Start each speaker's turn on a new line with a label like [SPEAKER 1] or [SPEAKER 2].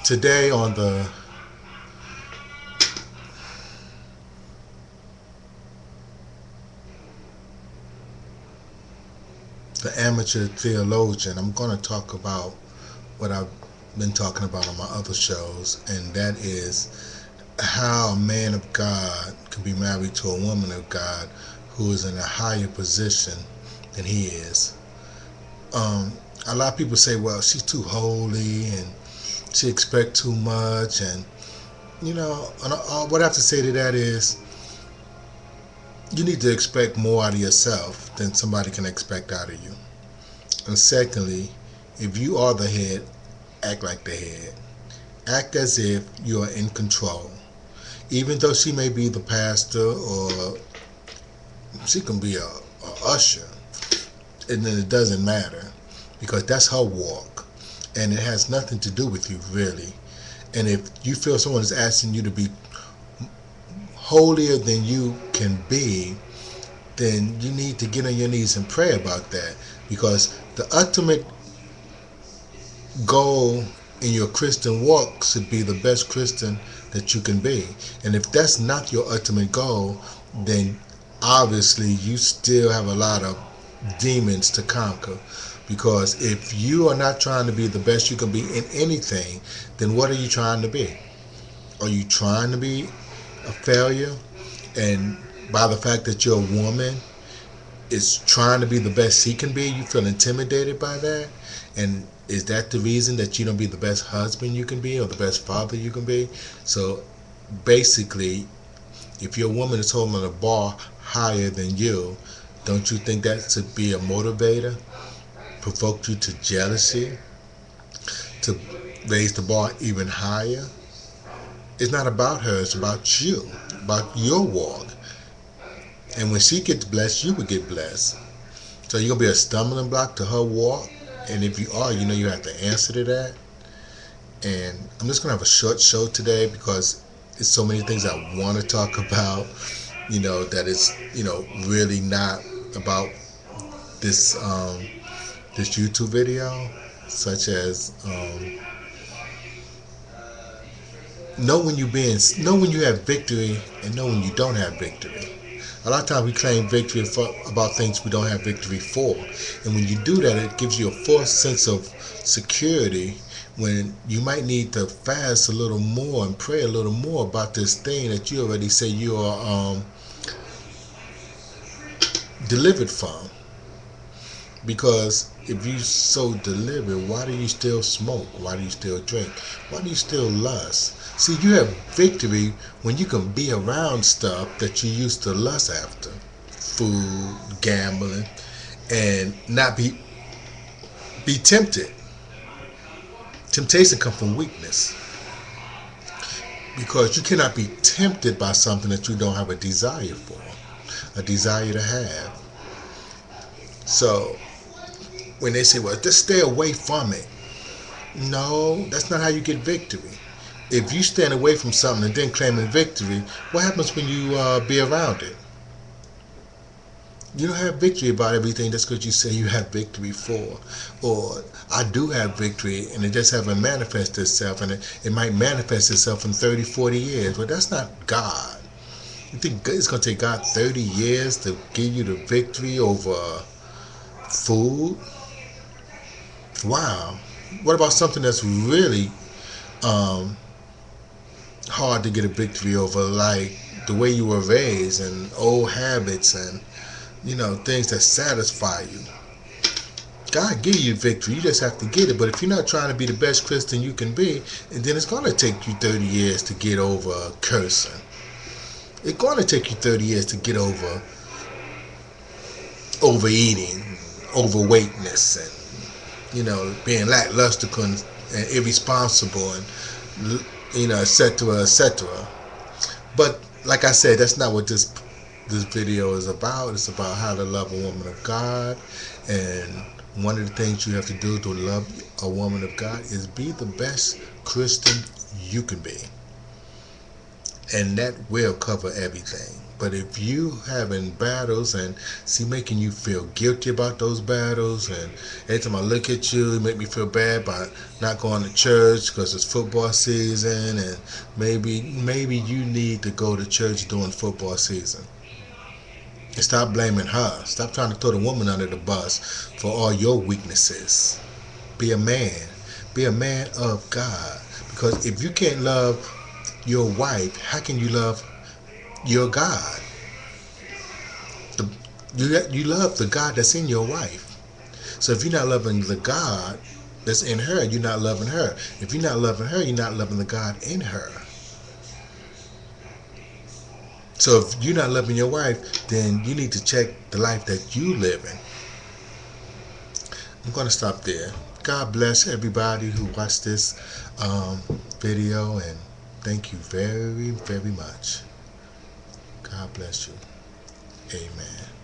[SPEAKER 1] Today on the amateur theologian, I'm going to talk about what I've been talking about on my other shows, and that is how a man of God can be married to a woman of God who is in a higher position than he is. Um, a lot of people say, well, she's too holy and she expects too much, and what I have to say to that is you need to expect more out of yourself than somebody can expect out of you. And secondly, if you are the head, act like the head. Act as if you are in control. Even though she may be the pastor or she can be a usher, and then it doesn't matter because that's her walk and it has nothing to do with you really. And if you feel someone is asking you to be holier than you can be, then you need to get on your knees and pray about that, because the ultimate goal in your Christian walk should be the best Christian that you can be. And if that's not your ultimate goal, then obviously you still have a lot of demons to conquer. Because if you are not trying to be the best you can be in anything, then what are you trying to be? Are you trying to be a failure? And by the fact that you're a woman is trying to be the best she can be, you feel intimidated by that? And is that the reason that you don't be the best husband you can be or the best father you can be? So basically, if your woman is holding the bar higher than you, don't you think that should be a motivator? Provoke you to jealousy? To raise the bar even higher? It's not about her, it's about you, about your walk. And when she gets blessed, you will get blessed. So you're going to be a stumbling block to her walk? And if you are, you have to answer to that. And I'm just going to have a short show today because it's so many things I want to talk about, that it's, really not about this this YouTube video, such as know when you have victory and know when you don't have victory. A lot of times we claim victory about things we don't have victory for. And when you do that, it gives you a false sense of security when you might need to fast a little more and pray a little more about this thing that you already say you are delivered from. Because if you so delivered, why do you still smoke? Why do you still drink? Why do you still lust? See, you have victory when you can be around stuff that you used to lust after. Food, gambling, and not be tempted. Temptation comes from weakness. Because you cannot be tempted by something that you don't have a desire for, a desire to have. So when they say, well, just stay away from it. No, that's not how you get victory. If you stand away from something and then claiming victory, what happens when you be around it? You don't have victory about everything just because you say you have victory for. Or I do have victory and it just haven't manifested itself, and it might manifest itself in 30, 40 years. But that's not God. You think it's going to take God 30 years to give you the victory over food? Wow. What about something that's really hard to get a victory over, like the way you were raised and old habits and things that satisfy you? God give you victory, you just have to get it. But if you're not trying to be the best Christian you can be, then it's going to take you 30 years to get over cursing. It's going to take you 30 years to get over overeating, overweightness, and being lackluster and irresponsible, and etc., etc. But like I said, that's not what this video is about. It's about how to love a woman of God, and one of the things you have to do to love a woman of God is be the best Christian you can be. and that will cover everything. But if you having battles and making you feel guilty about those battles, and every time I look at you, it make me feel bad about not going to church because it's football season, and maybe you need to go to church during football season. And stop blaming her. Stop trying to throw the woman under the bus for all your weaknesses. Be a man. Be a man of God. Because if you can't love your wife, how can you love your God? The, you love the God that's in your wife. So if you're not loving the God that's in her, you're not loving her. If you're not loving her, you're not loving the God in her. So if you're not loving your wife, then you need to check the life that you live in. I'm going to stop there. God bless everybody who watched this video, and thank you very, very much. God bless you. Amen.